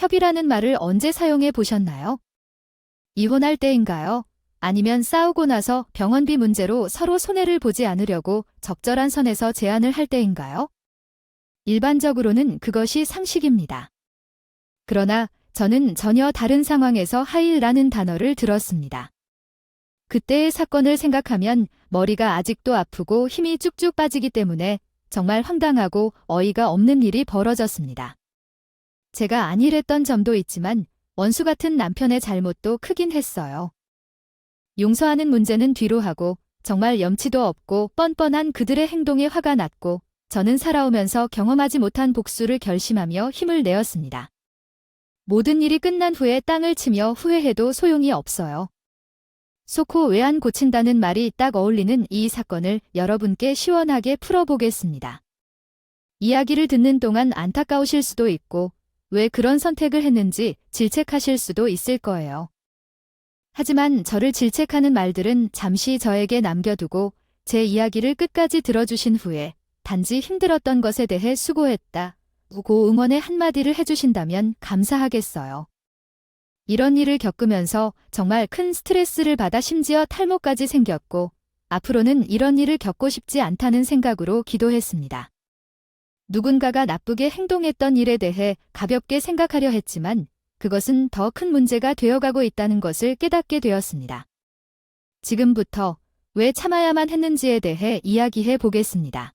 협의라는 말을 언제 사용해 보셨나요? 이혼할 때인가요? 아니면 싸우고 나서 병원비 문제로 서로 손해를 보지 않으려고 적절한 선에서 제안을 할 때인가요? 일반적으로는 그것이 상식입니다. 그러나 저는 전혀 다른 상황에서 하일라는 단어를 들었습니다. 그때의 사건을 생각하면 머리가 아직도 아프고 힘이 쭉쭉 빠지기 때문에 정말 황당하고 어이가 없는 일이 벌어졌습니다. 제가 안일했던 점도 있지만 원수 같은 남편의 잘못도 크긴 했어요. 용서하는 문제는 뒤로 하고 정말 염치도 없고 뻔뻔한 그들의 행동에 화가 났고 저는 살아오면서 경험하지 못한 복수를 결심하며 힘을 내었습니다. 모든 일이 끝난 후에 땅을 치며 후회해도 소용이 없어요. 소코 외안 고친다는 말이 딱 어울리는 이 사건을 여러분께 시원하게 풀어보겠습니다. 이야기를 듣는 동안 안타까우실 수도 있고 왜 그런 선택을 했는지 질책하실 수도 있을 거예요. 하지만 저를 질책하는 말들은 잠시 저에게 남겨두고 제 이야기를 끝까지 들어주신 후에 단지 힘들었던 것에 대해 수고했다. 고 응원의 한마디를 해주신다면 감사하겠어요. 이런 일을 겪으면서 정말 큰 스트레스를 받아 심지어 탈모까지 생겼고 앞으로는 이런 일을 겪고 싶지 않다는 생각으로 기도했습니다. 누군가가 나쁘게 행동했던 일에 대해 가볍게 생각하려 했지만 그것은 더 큰 문제가 되어가고 있다는 것을 깨닫게 되었습니다. 지금부터 왜 참아야만 했는지에 대해 이야기해 보겠습니다.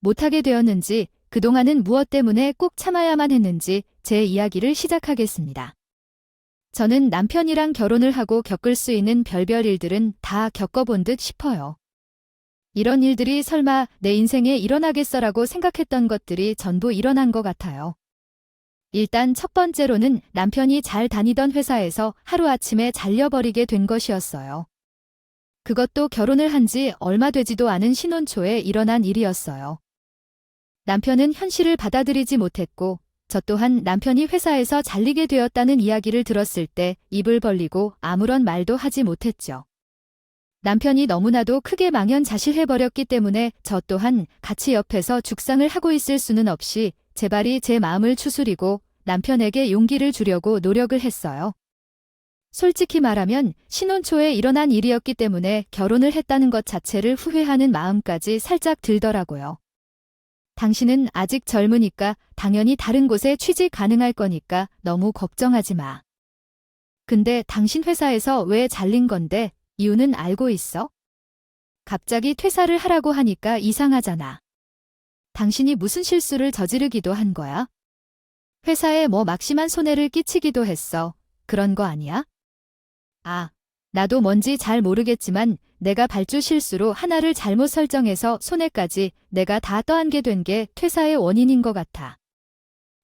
못하게 되었는지, 그동안은 무엇 때문에 꼭 참아야만 했는지 제 이야기를 시작하겠습니다. 저는 남편이랑 결혼을 하고 겪을 수 있는 별별 일들은 다 겪어본 듯 싶어요. 이런 일들이 설마 내 인생에 일어나겠어라고 생각했던 것들이 전부 일어난 것 같아요. 일단 첫 번째로는 남편이 잘 다니던 회사에서 하루아침에 잘려버리게 된 것이었어요. 그것도 결혼을 한 지 얼마 되지도 않은 신혼 초에 일어난 일이었어요. 남편은 현실을 받아들이지 못했고 저 또한 남편이 회사에서 잘리게 되었다는 이야기를 들었을 때 입을 벌리고 아무런 말도 하지 못했죠. 남편이 너무나도 크게 망연자실해버렸기 때문에 저 또한 같이 옆에서 죽상을 하고 있을 수는 없이 제발이 제 마음을 추스리고 남편에게 용기를 주려고 노력을 했어요. 솔직히 말하면 신혼 초에 일어난 일이었기 때문에 결혼을 했다는 것 자체를 후회하는 마음까지 살짝 들더라고요. 당신은 아직 젊으니까 당연히 다른 곳에 취직 가능할 거니까 너무 걱정하지 마. 근데 당신 회사에서 왜 잘린 건데 이유는 알고 있어? 갑자기 퇴사를 하라고 하니까 이상하잖아. 당신이 무슨 실수를 저지르기도 한 거야? 회사에 뭐 막심한 손해를 끼치기도 했어. 그런 거 아니야? 아, 나도 뭔지 잘 모르겠지만 내가 발주 실수로 하나를 잘못 설정해서 손해까지 내가 다 떠안게 된 게 퇴사의 원인인 것 같아.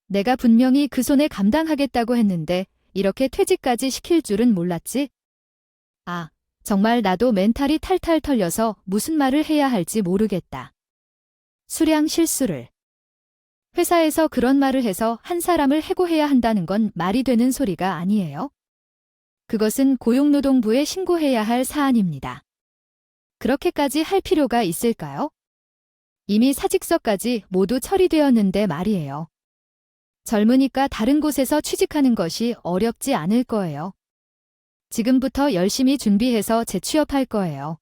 내가 분명히 그 손해 감당하겠다고 했는데 이렇게 퇴직까지 시킬 줄은 몰랐지? 아, 정말 나도 멘탈이 탈탈 털려서 무슨 말을 해야 할지 모르겠다. 수량 실수를. 회사에서 그런 말을 해서 한 사람을 해고해야 한다는 건 말이 되는 소리가 아니에요. 그것은 고용노동부에 신고해야 할 사안입니다. 그렇게까지 할 필요가 있을까요? 이미 사직서까지 모두 처리되었는데 말이에요. 젊으니까 다른 곳에서 취직하는 것이 어렵지 않을 거예요. 지금부터 열심히 준비해서 재취업할 거예요.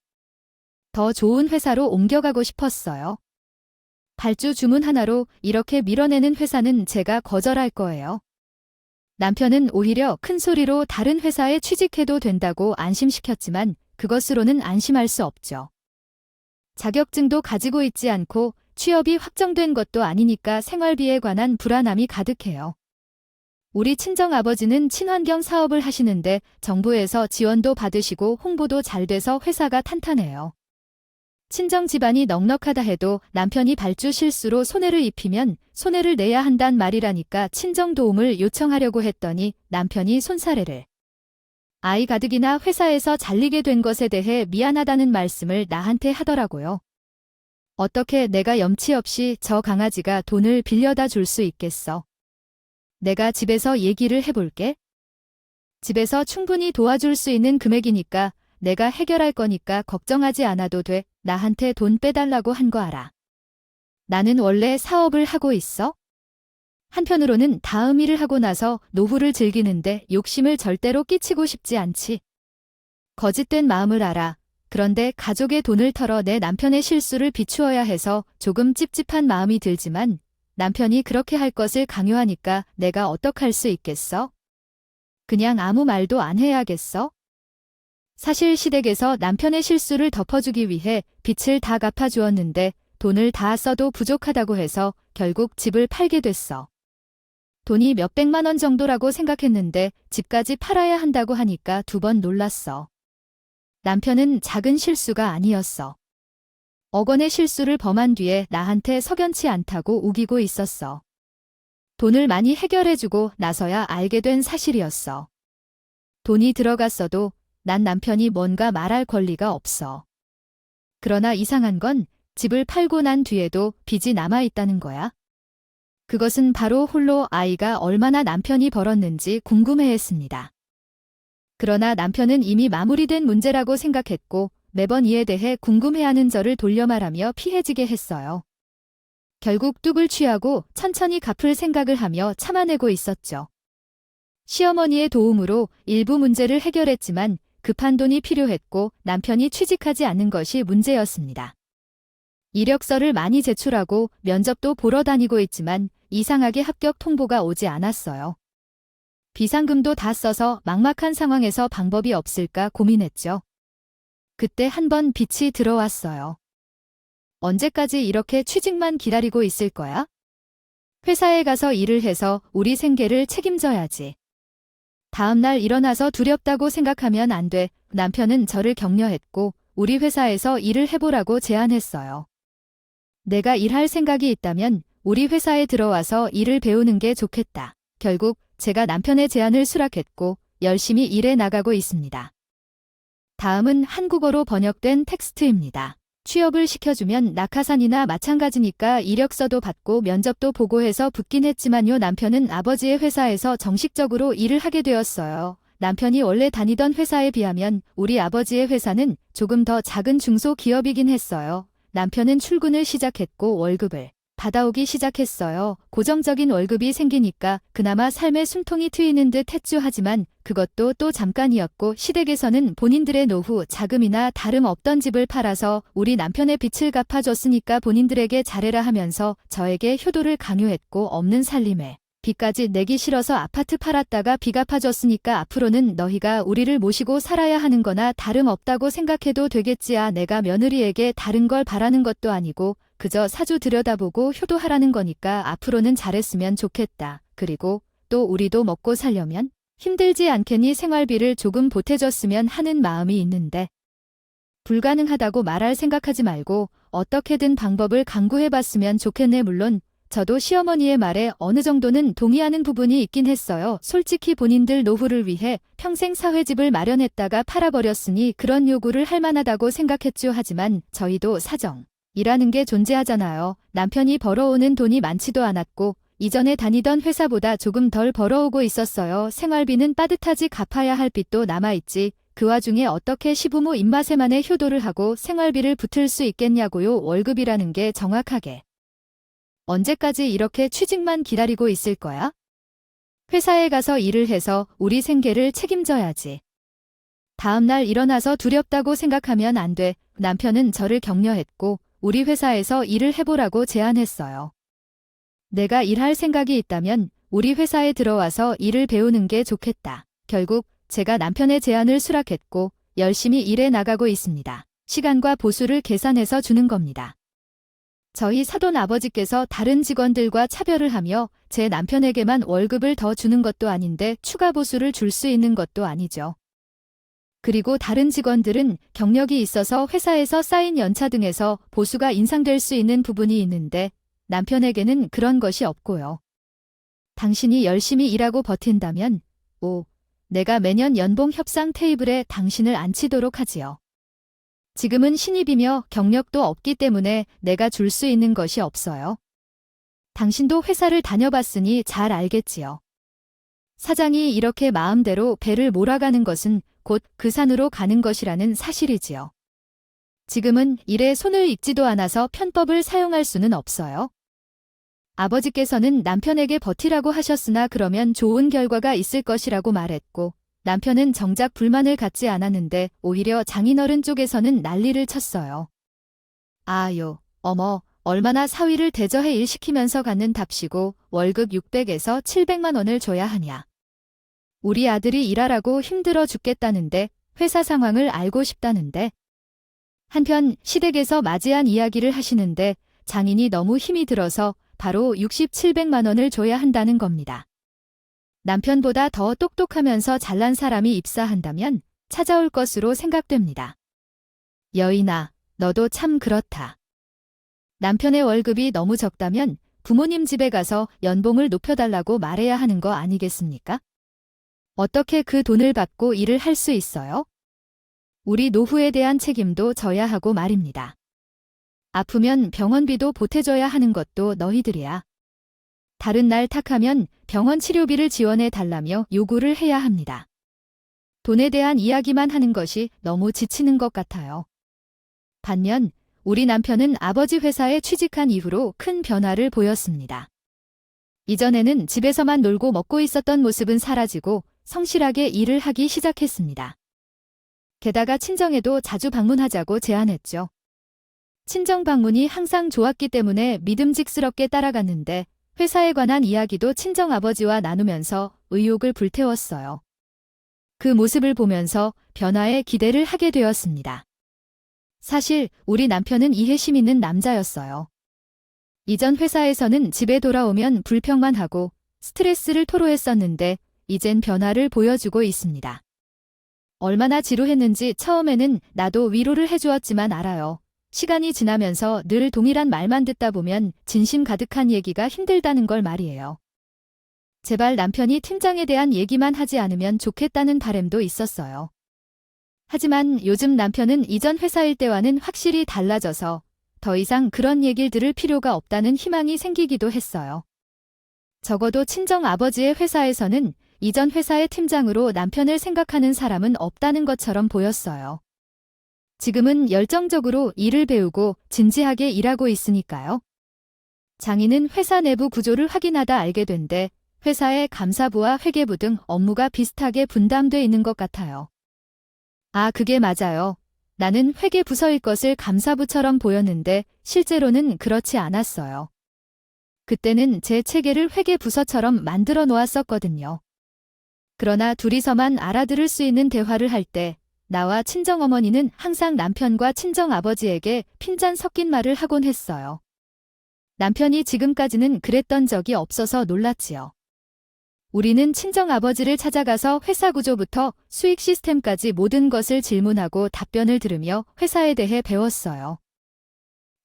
더 좋은 회사로 옮겨가고 싶었어요. 발주 주문 하나로 이렇게 밀어내는 회사는 제가 거절할 거예요. 남편은 오히려 큰 소리로 다른 회사에 취직해도 된다고 안심시켰지만 그것으로는 안심할 수 없죠. 자격증도 가지고 있지 않고 취업이 확정된 것도 아니니까 생활비에 관한 불안함이 가득해요. 우리 친정아버지는 친환경 사업을 하시는데 정부에서 지원도 받으시고 홍보도 잘 돼서 회사가 탄탄해요. 친정 집안이 넉넉하다 해도 남편이 발주 실수로 손해를 입히면 손해를 내야 한단 말이라니까 친정 도움을 요청하려고 했더니 남편이 손사래를. 아이 가득이나 회사에서 잘리게 된 것에 대해 미안하다는 말씀을 나한테 하더라고요. 어떻게 내가 염치 없이 저 강아지가 돈을 빌려다 줄 수 있겠어. 내가 집에서 얘기를 해볼게. 집에서 충분히 도와줄 수 있는 금액이니까 내가 해결할 거니까 걱정하지 않아도 돼. 나한테 돈 빼달라고 한 거 알아. 나는 원래 사업을 하고 있어? 한편으로는 다음 일을 하고 나서 노후를 즐기는데 욕심을 절대로 끼치고 싶지 않지. 거짓된 마음을 알아. 그런데 가족의 돈을 털어 내 남편의 실수를 비추어야 해서 조금 찝찝한 마음이 들지만 남편이 그렇게 할 것을 강요하니까 내가 어떡할 수 있겠어? 그냥 아무 말도 안 해야겠어? 사실 시댁에서 남편의 실수를 덮어주기 위해 빚을 다 갚아주었는데 돈을 다 써도 부족하다고 해서 결국 집을 팔게 됐어. 돈이 몇백만 원 정도라고 생각했는데 집까지 팔아야 한다고 하니까 2번 놀랐어. 남편은 작은 실수가 아니었어. 억원의 실수를 범한 뒤에 나한테 석연치 않다고 우기고 있었어. 돈을 많이 해결해주고 나서야 알게 된 사실이었어. 돈이 들어갔어도 난 남편이 뭔가 말할 권리가 없어. 그러나 이상한 건 집을 팔고 난 뒤에도 빚이 남아있다는 거야. 그것은 바로 홀로 아이가 얼마나 남편이 벌었는지 궁금해했습니다. 그러나 남편은 이미 마무리된 문제라고 생각했고 매번 이에 대해 궁금해하는 저를 돌려 말하며 피해지게 했어요. 결국 뚝을 취하고 천천히 갚을 생각을 하며 참아내고 있었죠. 시어머니의 도움으로 일부 문제를 해결했지만 급한 돈이 필요했고 남편이 취직하지 않는 것이 문제였습니다. 이력서를 많이 제출하고 면접도 보러 다니고 있지만 이상하게 합격 통보가 오지 않았어요. 비상금도 다 써서 막막한 상황에서 방법이 없을까 고민했죠. 그때 한 번 빛이 들어왔어요. 언제까지 이렇게 취직만 기다리고 있을 거야? 회사에 가서 일을 해서 우리 생계를 책임져야지. 다음날 일어나서 두렵다고 생각하면 안 돼. 남편은 저를 격려했고 우리 회사에서 일을 해보라고 제안했어요. 내가 일할 생각이 있다면 우리 회사에 들어와서 일을 배우는 게 좋겠다. 결국 제가 남편의 제안을 수락했고 열심히 일해 나가고 있습니다. 다음은 한국어로 번역된 텍스트입니다. 취업을 시켜주면 낙하산이나 마찬가지니까 이력서도 받고 면접도 보고 해서 붙긴 했지만요. 남편은 아버지의 회사에서 정식적으로 일을 하게 되었어요. 남편이 원래 다니던 회사에 비하면 우리 아버지의 회사는 조금 더 작은 중소기업이긴 했어요. 남편은 출근을 시작했고 월급을 받아오기 시작했어요. 고정적인 월급이 생기니까 그나마 삶의 숨통이 트이는 듯 했죠. 하지만 그것도 또 잠깐이었고 시댁에서는 본인들의 노후 자금이나 다름없던 집을 팔아서 우리 남편의 빚을 갚아줬으니까 본인들에게 잘해라 하면서 저에게 효도를 강요했고 없는 살림에 빚까지 내기 싫어서 아파트 팔았다가 빚 갚아줬으니까 앞으로는 너희가 우리를 모시고 살아야 하는 거나 다름없다고 생각해도 되겠지. 내가 며느리에게 다른 걸 바라는 것도 아니고 그저 사주 들여다보고 효도하라는 거니까 앞으로는 잘했으면 좋겠다. 그리고 또 우리도 먹고 살려면 힘들지 않겠니? 생활비를 조금 보태줬으면 하는 마음이 있는데 불가능하다고 말할 생각하지 말고 어떻게든 방법을 강구해봤으면 좋겠네. 물론 저도 시어머니의 말에 어느 정도는 동의하는 부분이 있긴 했어요. 솔직히 본인들 노후를 위해 평생 사회집을 마련했다가 팔아버렸으니 그런 요구를 할 만하다고 생각했죠. 하지만 저희도 사정이라는 게 존재하잖아요. 남편이 벌어오는 돈이 많지도 않았고 이전에 다니던 회사보다 조금 덜 벌어오고 있었어요. 생활비는 빠듯하지 갚아야 할 빚도 남아있지. 그 와중에 어떻게 시부모 입맛에만의 효도를 하고 생활비를 붙을 수 있겠냐고요. 월급이라는 게 정확하게 언제까지 이렇게 취직만 기다리고 있을 거야? 회사에 가서 일을 해서 우리 생계를 책임져야지. 다음날 일어나서 두렵다고 생각하면 안 돼. 남편은 저를 격려했고 우리 회사에서 일을 해보라고 제안했어요. 내가 일할 생각이 있다면 우리 회사에 들어와서 일을 배우는 게 좋겠다. 결국 제가 남편의 제안을 수락했고 열심히 일해 나가고 있습니다. 시간과 보수를 계산해서 주는 겁니다. 저희 사돈 아버지께서 다른 직원들과 차별을 하며 제 남편에게만 월급을 더 주는 것도 아닌데 추가 보수를 줄 수 있는 것도 아니죠. 그리고 다른 직원들은 경력이 있어서 회사에서 쌓인 연차 등에서 보수가 인상될 수 있는 부분이 있는데 남편에게는 그런 것이 없고요. 당신이 열심히 일하고 버틴다면 내가 매년 연봉 협상 테이블에 당신을 앉히도록 하지요. 지금은 신입이며 경력도 없기 때문에 내가 줄 수 있는 것이 없어요. 당신도 회사를 다녀봤으니 잘 알겠지요. 사장이 이렇게 마음대로 배를 몰아가는 것은 곧 그 산으로 가는 것이라는 사실이지요. 지금은 일에 손을 익지도 않아서 편법을 사용할 수는 없어요. 아버지께서는 남편에게 버티라고 하셨으나 그러면 좋은 결과가 있을 것이라고 말했고, 남편은 정작 불만을 갖지 않았는데 오히려 장인어른 쪽에서는 난리를 쳤어요. 아요, 어머, 얼마나 사위를 대저해 일시키면서 갖는답시고 월급 600에서 700만 원을 줘야 하냐. 우리 아들이 일하라고 힘들어 죽겠다는데 회사 상황을 알고 싶다는데. 한편 시댁에서 맞이한 이야기를 하시는데 장인이 너무 힘이 들어서 바로 60, 700만 원을 줘야 한다는 겁니다. 남편보다 더 똑똑하면서 잘난 사람이 입사한다면 찾아올 것으로 생각됩니다. 여인아, 너도 참 그렇다. 남편의 월급이 너무 적다면 부모님 집에 가서 연봉을 높여달라고 말해야 하는 거 아니겠습니까? 어떻게 그 돈을 받고 일을 할 수 있어요? 우리 노후에 대한 책임도 져야 하고 말입니다. 아프면 병원비도 보태줘야 하는 것도 너희들이야. 다른 날 탁하면 병원 치료비를 지원해 달라며 요구를 해야 합니다. 돈에 대한 이야기만 하는 것이 너무 지치는 것 같아요. 반면 우리 남편은 아버지 회사에 취직한 이후로 큰 변화를 보였습니다. 이전에는 집에서만 놀고 먹고 있었던 모습은 사라지고 성실하게 일을 하기 시작했습니다. 게다가 친정에도 자주 방문하자고 제안했죠. 친정 방문이 항상 좋았기 때문에 믿음직스럽게 따라갔는데 회사에 관한 이야기도 친정아버지와 나누면서 의욕을 불태웠어요. 그 모습을 보면서 변화에 기대를 하게 되었습니다. 사실 우리 남편은 이해심 있는 남자였어요. 이전 회사에서는 집에 돌아오면 불평만 하고 스트레스를 토로했었는데 이젠 변화를 보여주고 있습니다. 얼마나 지루했는지 처음에는 나도 위로를 해주었지만 알아요. 시간이 지나면서 늘 동일한 말만 듣다 보면 진심 가득한 얘기가 힘들다는 걸 말이에요. 제발 남편이 팀장에 대한 얘기만 하지 않으면 좋겠다는 바람도 있었어요. 하지만 요즘 남편은 이전 회사일 때와는 확실히 달라져서 더 이상 그런 얘기를 들을 필요가 없다는 희망이 생기기도 했어요. 적어도 친정 아버지의 회사에서는 이전 회사의 팀장으로 남편을 생각하는 사람은 없다는 것처럼 보였어요. 지금은 열정적으로 일을 배우고 진지하게 일하고 있으니까요. 장인은 회사 내부 구조를 확인하다 알게 된데 회사의 감사부와 회계부 등 업무가 비슷하게 분담돼 있는 것 같아요. 아, 그게 맞아요. 나는 회계부서일 것을 감사부처럼 보였는데 실제로는 그렇지 않았어요. 그때는 제 체계를 회계부서처럼 만들어 놓았었거든요. 그러나 둘이서만 알아들을 수 있는 대화를 할 때 나와 친정어머니는 항상 남편과 친정아버지에게 핀잔 섞인 말을 하곤 했어요. 남편이 지금까지는 그랬던 적이 없어서 놀랐지요. 우리는 친정아버지를 찾아가서 회사 구조부터 수익 시스템까지 모든 것을 질문하고 답변을 들으며 회사에 대해 배웠어요.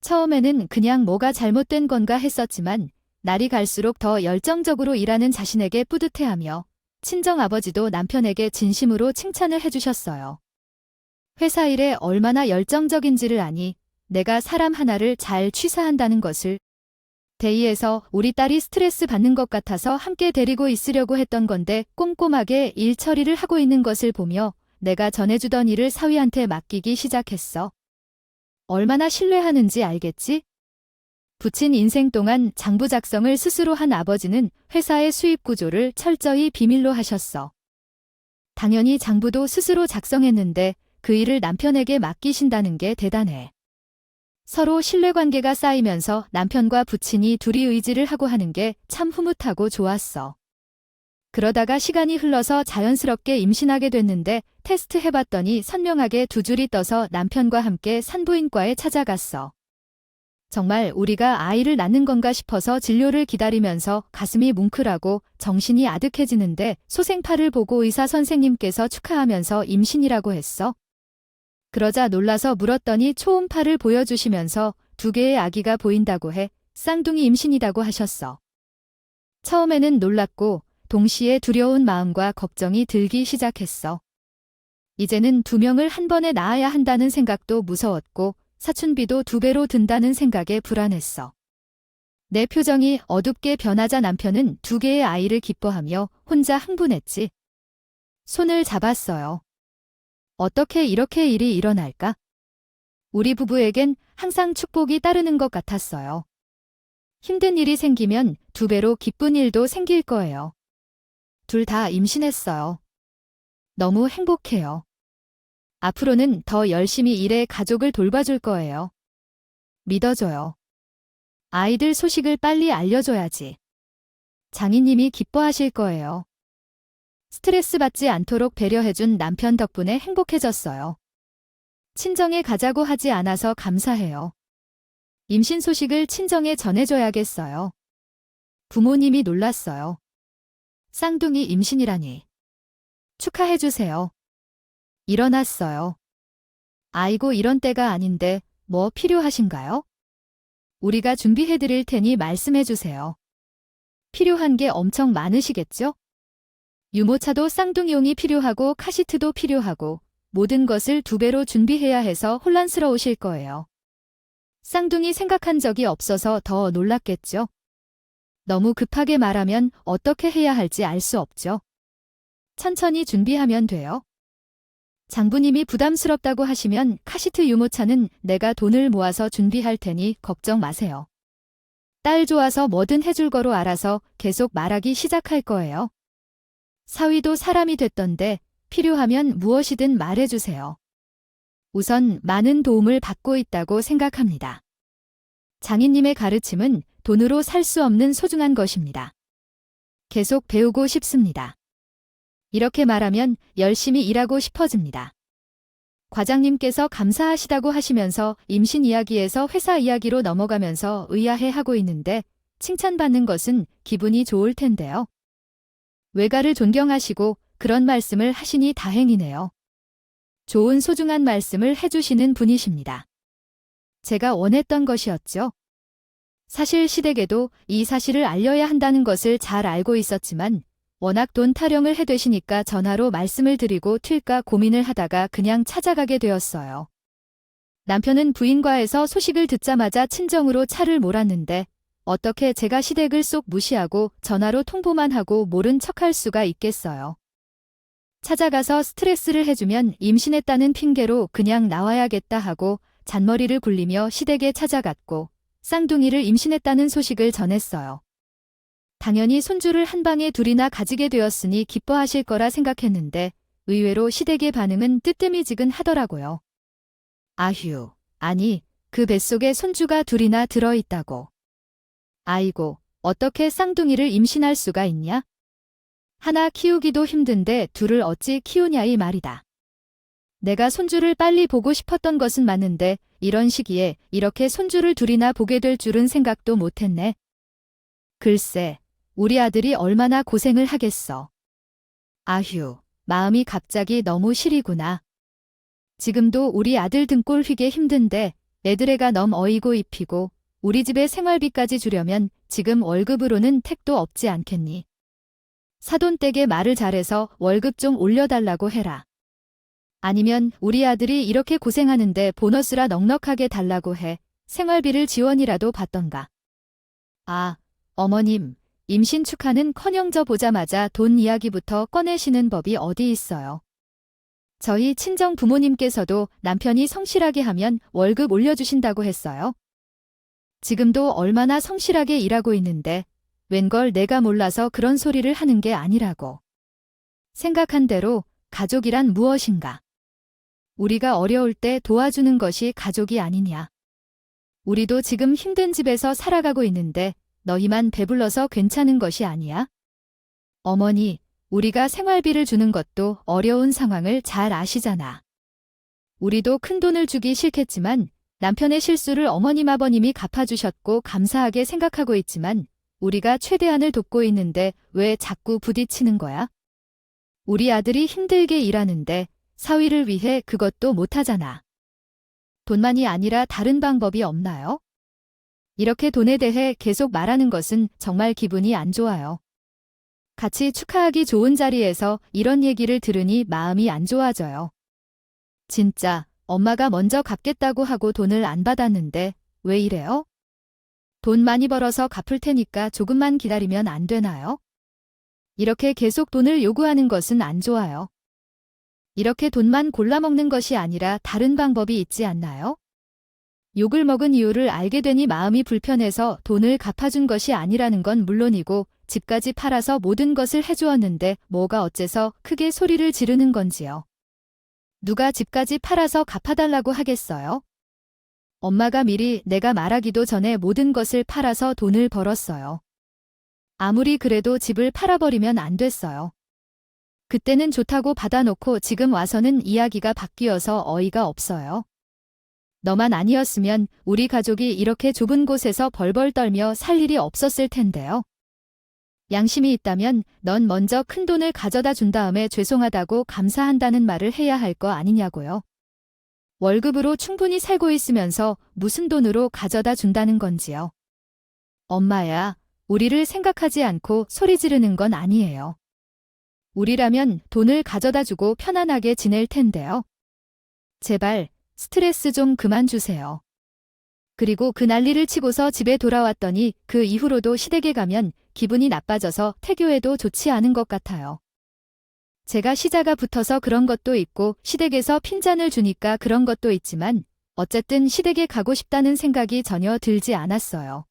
처음에는 그냥 뭐가 잘못된 건가 했었지만 날이 갈수록 더 열정적으로 일하는 자신에게 뿌듯해하며 친정아버지도 남편에게 진심으로 칭찬을 해주셨어요. 회사 일에 얼마나 열정적인지를 아니 내가 사람 하나를 잘 취사한다는 것을. 대의에서 우리 딸이 스트레스 받는 것 같아서 함께 데리고 있으려고 했던 건데 꼼꼼하게 일 처리를 하고 있는 것을 보며 내가 전해주던 일을 사위한테 맡기기 시작했어. 얼마나 신뢰하는지 알겠지? 부친 인생 동안 장부 작성을 스스로 한 아버지는 회사의 수입 구조를 철저히 비밀로 하셨어. 당연히 장부도 스스로 작성했는데 그 일을 남편에게 맡기신다는 게 대단해. 서로 신뢰관계가 쌓이면서 남편과 부친이 둘이 의지를 하고 하는 게 참 흐뭇하고 좋았어. 그러다가 시간이 흘러서 자연스럽게 임신하게 됐는데 테스트 해봤더니 선명하게 두 줄이 떠서 남편과 함께 산부인과에 찾아갔어. 정말 우리가 아이를 낳는 건가 싶어서 진료를 기다리면서 가슴이 뭉클하고 정신이 아득해지는데 소생파를 보고 의사 선생님께서 축하하면서 임신이라고 했어. 그러자 놀라서 물었더니 초음파를 보여주시면서 2개의 아기가 보인다고 해 쌍둥이 임신이라고 하셨어. 처음에는 놀랐고 동시에 두려운 마음과 걱정이 들기 시작했어. 이제는 2명을 한 번에 낳아야 한다는 생각도 무서웠고 사춘비도 2배로 든다는 생각에 불안했어. 내 표정이 어둡게 변하자 남편은 2개의 아이를 기뻐하며 혼자 흥분했지. 손을 잡았어요. 어떻게 이렇게 일이 일어날까? 우리 부부에겐 항상 축복이 따르는 것 같았어요. 힘든 일이 생기면 2배로 기쁜 일도 생길 거예요. 둘 다 임신했어요. 너무 행복해요. 앞으로는 더 열심히 일해 가족을 돌봐줄 거예요. 믿어줘요. 아이들 소식을 빨리 알려줘야지. 장인님이 기뻐하실 거예요. 스트레스 받지 않도록 배려해준 남편 덕분에 행복해졌어요. 친정에 가자고 하지 않아서 감사해요. 임신 소식을 친정에 전해줘야겠어요. 부모님이 놀랐어요. 쌍둥이 임신이라니. 축하해주세요. 일어났어요. 아이고 이런 때가 아닌데 뭐 필요하신가요? 우리가 준비해드릴 테니 말씀해주세요. 필요한 게 엄청 많으시겠죠? 유모차도 쌍둥이용이 필요하고 카시트도 필요하고 모든 것을 2배로 준비해야 해서 혼란스러우실 거예요. 쌍둥이 생각한 적이 없어서 더 놀랐겠죠? 너무 급하게 말하면 어떻게 해야 할지 알 수 없죠. 천천히 준비하면 돼요. 장부님이 부담스럽다고 하시면 카시트 유모차는 내가 돈을 모아서 준비할 테니 걱정 마세요. 딸 좋아서 뭐든 해줄 거로 알아서 계속 말하기 시작할 거예요. 사위도 사람이 됐던데 필요하면 무엇이든 말해주세요. 우선 많은 도움을 받고 있다고 생각합니다. 장인님의 가르침은 돈으로 살 수 없는 소중한 것입니다. 계속 배우고 싶습니다. 이렇게 말하면 열심히 일하고 싶어집니다. 과장님께서 감사하시다고 하시면서 임신 이야기에서 회사 이야기로 넘어가면서 의아해하고 있는데 칭찬받는 것은 기분이 좋을 텐데요. 외가를 존경하시고 그런 말씀을 하시니 다행이네요. 좋은 소중한 말씀을 해주시는 분이십니다. 제가 원했던 것이었죠. 사실 시댁에도 이 사실을 알려야 한다는 것을 잘 알고 있었지만 워낙 돈 타령을 해대시니까 전화로 말씀을 드리고 튈까 고민을 하다가 그냥 찾아가게 되었어요. 남편은 부인과에서 소식을 듣자마자 친정으로 차를 몰았는데 어떻게 제가 시댁을 쏙 무시하고 전화로 통보만 하고 모른 척할 수가 있겠어요. 찾아가서 스트레스를 해주면 임신했다는 핑계로 그냥 나와야겠다 하고 잔머리를 굴리며 시댁에 찾아갔고 쌍둥이를 임신했다는 소식을 전했어요. 당연히 손주를 한 방에 둘이나 가지게 되었으니 기뻐하실 거라 생각했는데 의외로 시댁의 반응은 뜨뜨미지근하더라고요. 아휴, 아니, 그 뱃속에 손주가 둘이나 들어있다고. 아이고, 어떻게 쌍둥이를 임신할 수가 있냐? 하나 키우기도 힘든데 둘을 어찌 키우냐 이 말이다. 내가 손주를 빨리 보고 싶었던 것은 맞는데 이런 시기에 이렇게 손주를 둘이나 보게 될 줄은 생각도 못했네. 글쎄, 우리 아들이 얼마나 고생을 하겠어. 아휴, 마음이 갑자기 너무 시리구나. 지금도 우리 아들 등골 휘게 힘든데 애들애가 넘 어이고 입히고 우리 집에 생활비까지 주려면 지금 월급으로는 택도 없지 않겠니? 사돈댁에 말을 잘해서 월급 좀 올려달라고 해라. 아니면 우리 아들이 이렇게 고생하는데 보너스라 넉넉하게 달라고 해 생활비를 지원이라도 받던가. 아, 어머님, 임신 축하는커녕 저 보자마자 돈 이야기부터 꺼내시는 법이 어디 있어요. 저희 친정 부모님께서도 남편이 성실하게 하면 월급 올려주신다고 했어요. 지금도 얼마나 성실하게 일하고 있는데 웬걸 내가 몰라서 그런 소리를 하는 게 아니라고. 생각한 대로 가족이란 무엇인가. 우리가 어려울 때 도와주는 것이 가족이 아니냐. 우리도 지금 힘든 집에서 살아가고 있는데 너희만 배불러서 괜찮은 것이 아니야? 어머니, 우리가 생활비를 주는 것도 어려운 상황을 잘 아시잖아. 우리도 큰돈을 주기 싫겠지만 남편의 실수를 어머님 아버님이 갚아주셨고 감사하게 생각하고 있지만 우리가 최대한을 돕고 있는데 왜 자꾸 부딪히는 거야? 우리 아들이 힘들게 일하는데 사위를 위해 그것도 못하잖아. 돈만이 아니라 다른 방법이 없나요? 이렇게 돈에 대해 계속 말하는 것은 정말 기분이 안 좋아요. 같이 축하하기 좋은 자리에서 이런 얘기를 들으니 마음이 안 좋아져요. 진짜 엄마가 먼저 갚겠다고 하고 돈을 안 받았는데 왜 이래요? 돈 많이 벌어서 갚을 테니까 조금만 기다리면 안 되나요? 이렇게 계속 돈을 요구하는 것은 안 좋아요. 이렇게 돈만 골라먹는 것이 아니라 다른 방법이 있지 않나요? 욕을 먹은 이유를 알게 되니 마음이 불편해서 돈을 갚아준 것이 아니라는 건 물론이고 집까지 팔아서 모든 것을 해주었는데 뭐가 어째서 크게 소리를 지르는 건지요. 누가 집까지 팔아서 갚아달라고 하겠어요? 엄마가 미리 내가 말하기도 전에 모든 것을 팔아서 돈을 벌었어요. 아무리 그래도 집을 팔아버리면 안 됐어요. 그때는 좋다고 받아놓고 지금 와서는 이야기가 바뀌어서 어이가 없어요. 너만 아니었으면 우리 가족이 이렇게 좁은 곳에서 벌벌 떨며 살 일이 없었을 텐데요. 양심이 있다면 넌 먼저 큰 돈을 가져다 준 다음에 죄송하다고 감사한다는 말을 해야 할 거 아니냐고요. 월급으로 충분히 살고 있으면서 무슨 돈으로 가져다 준다는 건지요. 엄마야, 우리를 생각하지 않고 소리 지르는 건 아니에요. 우리라면 돈을 가져다 주고 편안하게 지낼 텐데요. 제발 스트레스 좀 그만 주세요. 그리고 그 난리를 치고서 집에 돌아왔더니 그 이후로도 시댁에 가면 기분이 나빠져서 태교해도 좋지 않은 것 같아요. 제가 시자가 붙어서 그런 것도 있고 시댁에서 핀잔을 주니까 그런 것도 있지만 어쨌든 시댁에 가고 싶다는 생각이 전혀 들지 않았어요.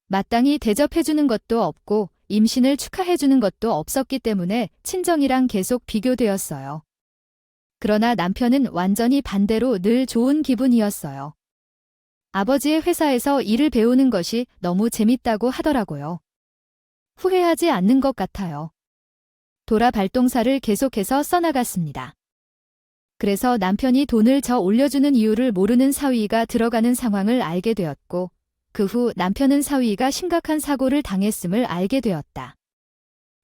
마땅히 대접해주는 것도 없고 임신을 축하해주는 것도 없었기 때문에 친정이랑 계속 비교되었어요. 그러나 남편은 완전히 반대로 늘 좋은 기분이었어요. 아버지의 회사에서 일을 배우는 것이 너무 재밌다고 하더라고요. 후회하지 않는 것 같아요. 도라 발동사를 계속해서 써나갔습니다. 그래서 남편이 돈을 저 올려주는 이유를 모르는 사위가 들어가는 상황을 알게 되었고 그 후 남편은 사위가 심각한 사고를 당했음을 알게 되었다.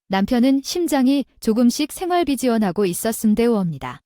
남편은 심장이 조금씩 생활비 지원하고 있었음대오입니다.